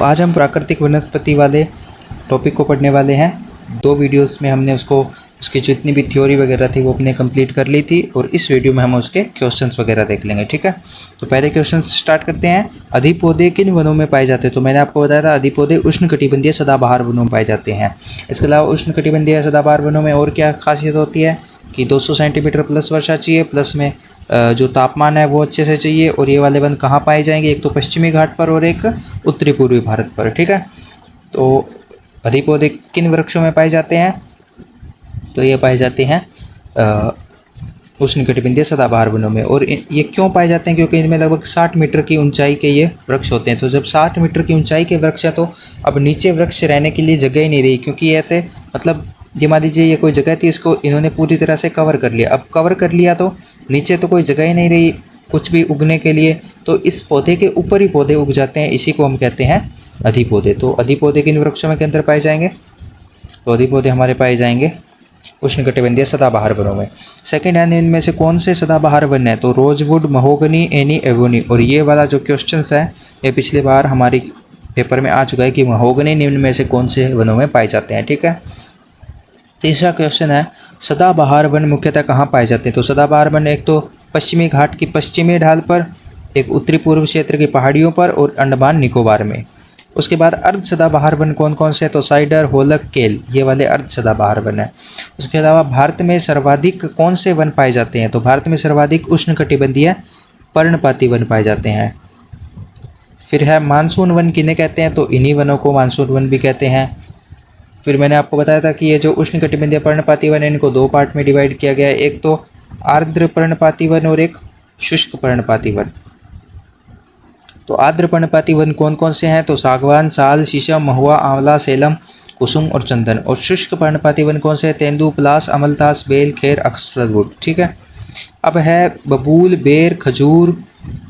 आज हम प्राकृतिक वनस्पति वाले टॉपिक को पढ़ने वाले हैं। 2 वीडियोस में हमने उसकी जितनी भी थ्योरी वगैरह थी वो अपने कंप्लीट कर ली थी और इस वीडियो में हम उसके क्वेश्चंस वगैरह देख लेंगे। ठीक है, तो पहले क्वेश्चन स्टार्ट करते हैं। अधिपौधे किन वनों में पाए जाते हैं? तो मैंने आपको बताया था अधिपौधे उष्णकटिबंधीय सदाबहार वनों में पाए जाते हैं। इसके अलावा उष्णकटिबंधीय सदाबहार वनों में और क्या खासियत होती है कि 200 सेंटीमीटर प्लस वर्षा चाहिए, प्लस में जो तापमान है वो अच्छे से चाहिए। और ये वाले वन कहाँ पाए जाएंगे? एक तो पश्चिमी घाट पर और एक उत्तरी पूर्वी भारत पर। ठीक है, तो अधिपौधे किन वृक्षों में पाए जाते हैं? तो ये पाए जाते हैं उष्णकटिबंधीय सदाबहार वनों में। और ये क्यों पाए जाते हैं? क्योंकि इनमें लगभग 60 मीटर की ऊंचाई के ये वृक्ष होते हैं। तो जब 60 मीटर की ऊंचाई के वृक्ष हैं तो अब नीचे वृक्ष रहने के लिए जगह ही नहीं रही, क्योंकि ऐसे मतलब ये मान लीजिए ये कोई जगह थी, इसको इन्होंने पूरी तरह से कवर कर लिया। अब कवर कर लिया तो नीचे तो कोई जगह ही नहीं रही कुछ भी उगने के लिए, तो इस पौधे के ऊपर ही पौधे उग जाते हैं। इसी को हम कहते हैं अधिपौधे। तो अधिपौधे किन वृक्षों में के अंदर पाए जाएंगे? तो अधिपौधे हमारे पाए जाएंगे उष्णकटिबंधीय सदाबहार वनों में। सेकंड हैंड इनमें से कौन से सदाबहार वन है? तो रोजवुड, महोगनी, एनी, एवोनी। और ये वाला जो क्वेश्चन है ये पिछली बार हमारी पेपर में आ चुका है कि महोगनी निम्न में से कौन से वनों में पाए जाते हैं। ठीक है, तीसरा क्वेश्चन है सदाबहार वन मुख्यतः कहाँ पाए जाते हैं? तो सदाबहार वन एक तो पश्चिमी घाट की पश्चिमी ढाल पर, एक उत्तरी पूर्व क्षेत्र की पहाड़ियों पर और अंडमान निकोबार में। उसके बाद अर्ध सदाबहार वन कौन कौन से? तो साइडर, होलक, केल, ये वाले अर्ध सदाबहार वन है। उसके अलावा भारत में सर्वाधिक कौन से वन पाए जाते हैं? तो भारत में सर्वाधिक उष्णकटिबंधीय पर्णपाती वन पाए जाते हैं। फिर है मानसून वन किन्हें कहते हैं? तो इन्हीं वनों को मानसून वन भी कहते हैं। फिर मैंने आपको बताया था कि ये जो उष्णकटिबंधीय पर्णपाती वन है इनको 2 पार्ट में डिवाइड किया गया है, एक तो आर्द्र पर्णपाती वन और एक शुष्क पर्णपाती वन। तो आर्द्र पर्णपाती वन कौन कौन से हैं? तो सागवान, साल, शीशम, महुआ, आंवला, सेलम, कुसुम और चंदन। और शुष्क पर्णपाती वन कौन से हैं? तेंदु, पलास, अमलतास, बेल, खेर, अक्सलवुड। ठीक है, अब है बबूल, बेर, खजूर,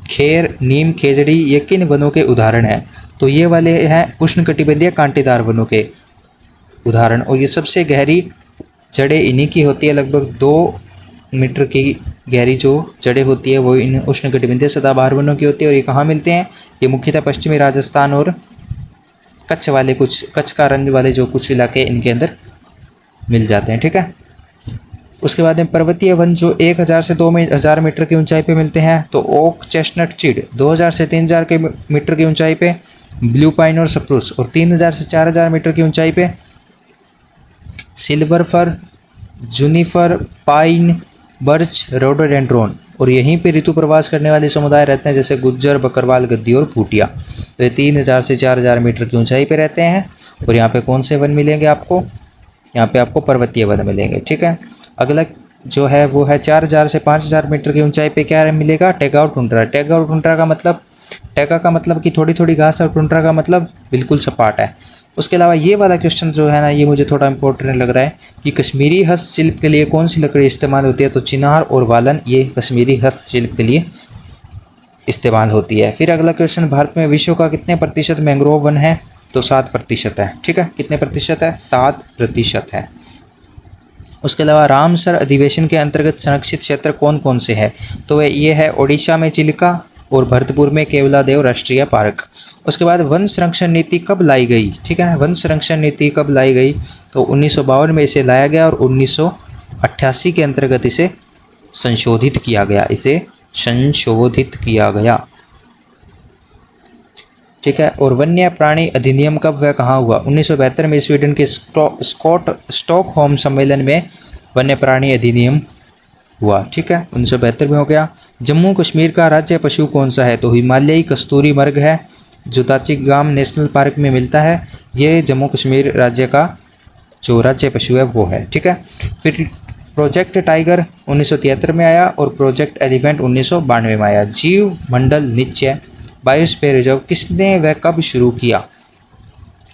खेर, नीम, खेजड़ी, ये किन वनों के उदाहरण हैं? तो ये वाले हैं उष्णकटिबंधीय कांटेदार वनों के उदाहरण। और ये सबसे गहरी जड़ें इन्हीं की होती है, लगभग 2 मीटर की गहरी जो जड़ें होती है वो इन उष्णकटिबंधीय सदाबहार वनों की होती है। और ये कहाँ मिलते हैं? ये मुख्यतः पश्चिमी राजस्थान और कच्छ का रंज वाले जो कुछ इलाके इनके अंदर मिल जाते हैं। ठीक है, उसके बाद में पर्वतीय वन जो 1000 से 2000 मीटर की ऊंचाई पे मिलते हैं। तो ओक, चेस्टनट, चीड़ 2000 से 3000 के मीटर की ऊंचाई पे, ब्लू पाइन और सप्रूस। और 3000 से 4000 मीटर की ऊंचाई पे silver fir, juniper, pine, birch, rhododendron. और यहीं पे ऋतु प्रवास करने वाले समुदाय रहते हैं जैसे गुज्जर, बकरवाल, गद्दी और भूटिया। तो ये 3000 से 4000 मीटर की ऊंचाई पे रहते हैं। और यहाँ पे कौन से वन मिलेंगे आपको? यहाँ पे आपको पर्वतीय वन मिलेंगे। ठीक है, अगला जो है वो है 4000 से 5000 मीटर की ऊंचाई पे क्या मिलेगा? टैगा और टुंड्रा। टैगा और टुंड्रा का मतलब, टैगा का मतलब कि थोड़ी थोड़ी घास और टुंड्रा का मतलब बिल्कुल सपाट है। उसके अलावा ये वाला क्वेश्चन जो है ना ये मुझे थोड़ा इंपॉर्टेंट लग रहा है कि कश्मीरी हस्तशिल्प के लिए कौन सी लकड़ी इस्तेमाल होती है? तो चिनार और वालन ये कश्मीरी हस्तशिल्प के लिए इस्तेमाल होती है। फिर अगला क्वेश्चन, भारत में विश्व का कितने प्रतिशत मैंग्रोव वन है? तो 7% है। ठीक है, कितने प्रतिशत है? 7% है। उसके अलावा रामसर अधिवेशन के अंतर्गत संरक्षित क्षेत्र कौन कौन से हैं? तो ये है ओडिशा में चिलिका और भरतपुर में केवलादेव राष्ट्रीय पार्क। उसके बाद वन संरक्षण नीति कब लाई गई? ठीक है, वन संरक्षण नीति कब लाई गई? तो 1952 में इसे लाया गया और 1988 के अंतर्गत इसे संशोधित किया गया। ठीक है, और वन्य प्राणी अधिनियम कब व कहाँ हुआ? 1972 में स्वीडन के स्टॉकहोम सम्मेलन में वन्य प्राणी अधिनियम हुआ। ठीक है, 1972 में हो गया। जम्मू कश्मीर का राज्य पशु कौन सा है? तो हिमालयी कस्तूरी मृग है जो दाचिगाम नेशनल पार्क में मिलता है। ये जम्मू कश्मीर राज्य का जो राज्य पशु है वो है। ठीक है, फिर प्रोजेक्ट टाइगर 1973 में आया और प्रोजेक्ट एलिफेंट 1992 में आया। जीव मंडल निश्चय बायोस्फीयर रिजर्व किसने व कब शुरू किया?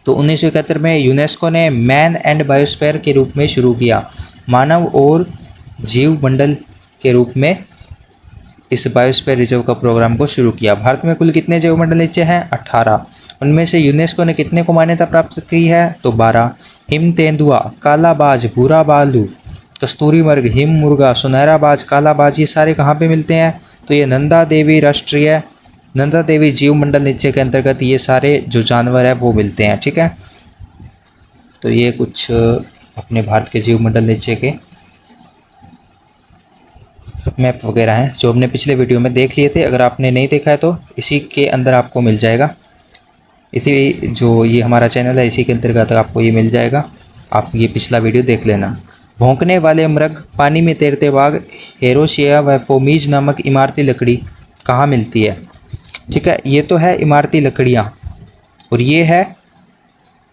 तो 1971 में यूनेस्को ने मैन एंड बायोस्फीयर के रूप में शुरू किया, मानव और जीव मंडल के रूप में इस बायोस्फीयर रिजर्व का प्रोग्राम को शुरू किया। भारत में कुल कितने जैव मंडल निश्चय हैं? 18। उनमें से यूनेस्को ने कितने को मान्यता प्राप्त की है? तो 12। हिम तेंदुआ, काला बाज, भूरा बालू, कस्तूरी मृग, हिम मुर्गा, सुनहरा बाज, काला बाज, ये सारे कहाँ पे मिलते हैं? तो ये नंदा देवी राष्ट्रीय नंदा देवी जीव मंडल निश्चय के अंतर्गत ये सारे जो जानवर है वो मिलते हैं। ठीक है, तो ये कुछ अपने भारत के जीव मंडल निश्चय के मैप वगैरह हैं जो हमने पिछले वीडियो में देख लिए थे। अगर आपने नहीं देखा है तो इसी के अंदर आपको मिल जाएगा, इसी जो ये हमारा चैनल है इसी के अंतर्गत आपको ये मिल जाएगा। आप ये पिछला वीडियो देख लेना। भौंकने वाले मृग, पानी में तैरते बाघ, हेरोशिया व फोमीज नामक इमारती लकड़ी कहाँ मिलती है? ठीक है, ये तो है इमारती लकड़ियाँ, और ये है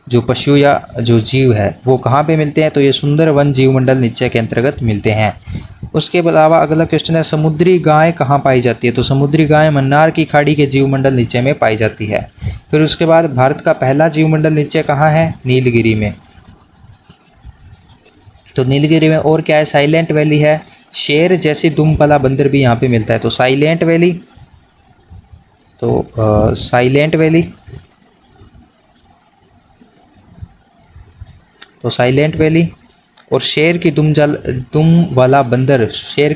जो पशु या जो जीव है वो कहाँ पे मिलते हैं? तो ये सुंदरवन जीव मंडल निश्चय के अंतर्गत मिलते हैं। उसके अलावा अगला क्वेश्चन है, समुद्री गाय कहाँ पाई जाती है? तो समुद्री गाय मन्नार की खाड़ी के जीव मंडल निश्चय में पाई जाती है। फिर उसके बाद भारत का पहला जीव मंडल निश्चय कहाँ है? नीलगिरी में। तो नीलगिरी में और क्या है? साइलेंट वैली है। शेर जैसी दुम वाला बंदर भी यहाँ पे मिलता है। तो साइलेंट वैली, तो साइलेंट वैली, तो साइलेंट वैली और शेर की दुम वाला बंदर, शेर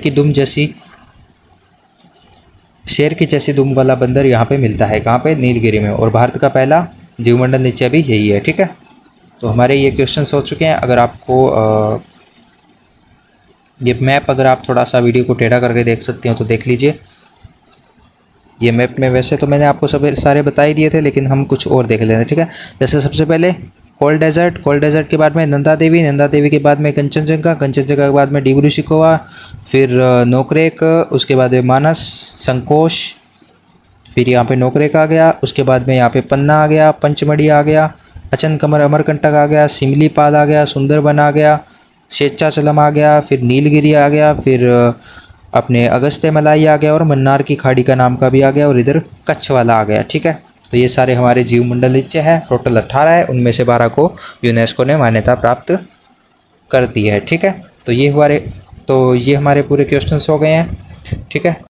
की जैसी दुम वाला बंदर यहाँ पे मिलता है। कहाँ पे? नीलगिरी में। और भारत का पहला जीवमंडल निश्चय भी यही है। ठीक है, तो हमारे ये क्वेश्चंस हो चुके हैं। अगर आपको ये मैप, अगर आप थोड़ा सा वीडियो को टेढ़ा करके देख सकते हो तो देख लीजिए। ये मैप में वैसे तो मैंने आपको सब सारे बता ही दिए थे, लेकिन हम कुछ और देख लेते हैं। ठीक है, जैसे सबसे पहले कोल्ड डेजर्ट, कोल्ड डेजर्ट के बाद में नंदा देवी, नंदा देवी के बाद में कंचनजंगा, कंचनजंगा के बाद में डिब्रू सैखोवा, फिर नोकरेक, उसके बाद में मानस, संकोश, फिर यहाँ पे नोकरेक आ गया, उसके बाद में यहाँ पे पन्ना आ गया, पंचमढ़ी आ गया, अचनकमर अमरकंटक आ गया, सिमलीपाल आ गया, सुंदरबन आ गया, शेषाचलम आ गया, फिर नीलगिरी आ गया, फिर अपने अगस्त्य मलाई आ गया, और मन्नार की खाड़ी का नाम का भी आ गया, और इधर कच्छ वाला आ गया। ठीक है, तो ये सारे हमारे जीव मंडल निश्चय है। टोटल 18 है, उनमें से 12 को यूनेस्को ने मान्यता प्राप्त कर दी है। ठीक है, तो ये हमारे पूरे क्वेश्चंस हो गए हैं। ठीक है।